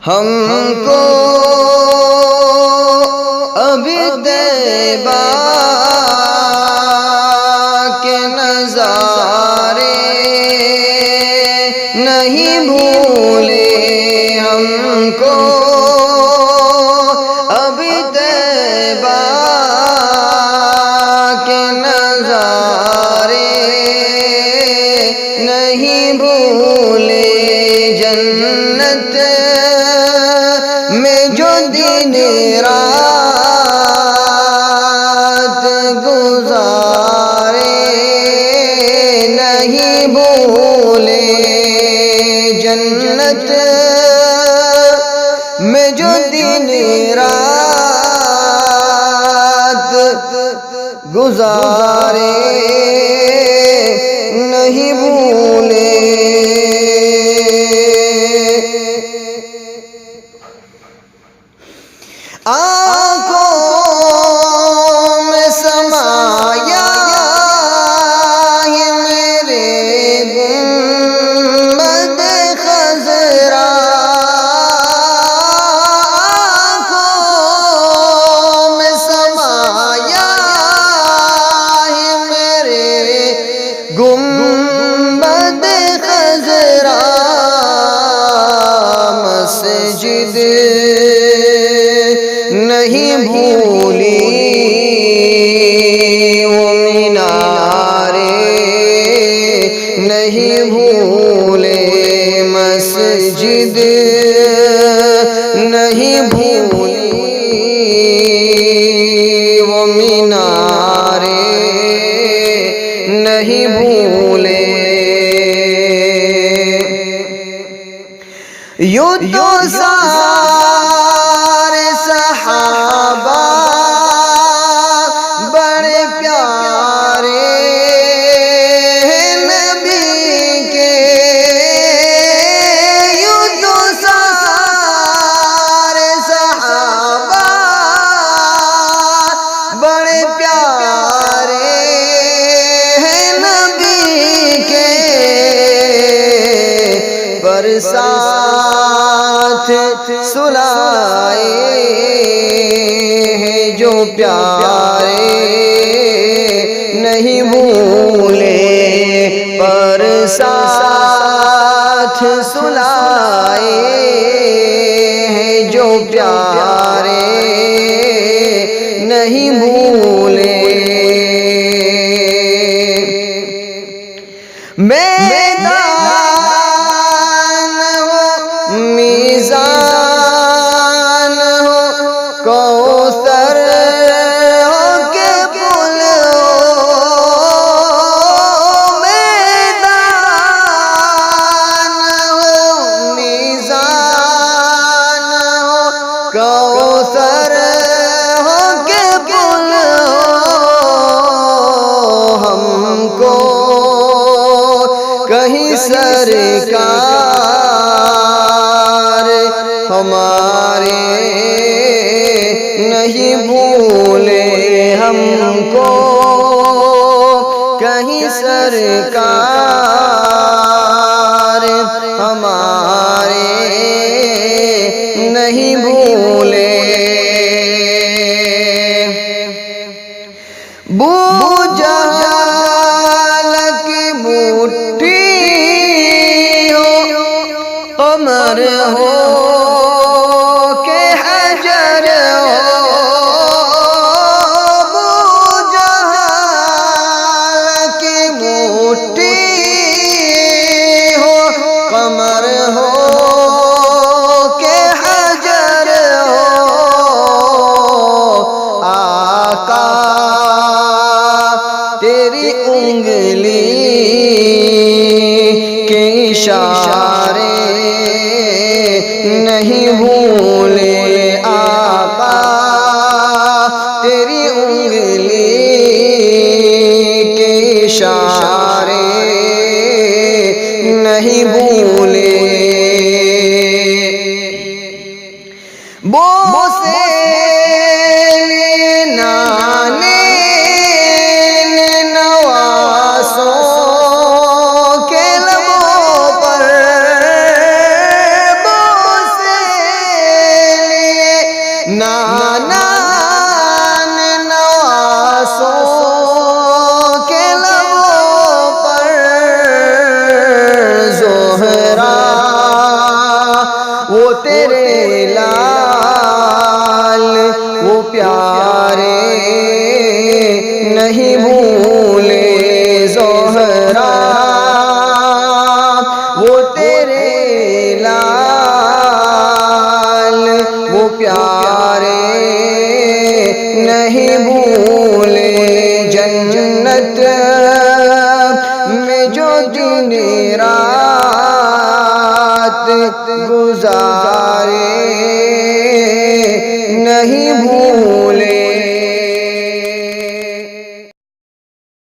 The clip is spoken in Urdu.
ہم کو ابھی طیبہ کے نظارے نہیں بھولے، ہم کو ابھی طیبہ کے نظارے نہیں بھولے، جنت میں جو دن رات گزارے نہیں بھولے، جنت میں جو دن رات گزارے نہیں بھولے۔ آنکھوں میں سمایا ہے میرے گنبد خضرا، آنکھوں میں سمایا ہے میرے گنبد خضرا، مسجد نہیں بھولی وہ مینارے نہیں بھولے، مسجد نہیں بھولی وہ مینارے نہیں بھولے۔ یوں تو سارے صحابہ بڑے پیارے نبی کے، یوں تو سارے صحابہ بڑے پیارے نبی کے، پر ساتھ سلائے ہیں جو پیارے نہیں بھولے، پر ساتھ سلائے ہیں جو پیارے نہیں بھولے۔ میدان ہو میزان ہو کوثر ہو کہ پل ہو، میدان ہو میزان ہو کوثر ہو کہ پل ہو، ہم کو کہیں سرکار ہمارے نہیں بھولے، ہم کو کہیں سرکار ہمارے نہیں بھولے۔ بو جہل کی مٹھی ہو قمر ہو کہ حجر ہو، بو جہل کی مٹھی ہو قمر ہو کہ حجر ہو، آقا تیری انگلی کے اشارے نہیں بھولے، آقا تیری انگلی کے اشارے نہیں بھولے۔ بوسے لیے نانے نواسوں کے لبوں پر، بوسے رات گزارے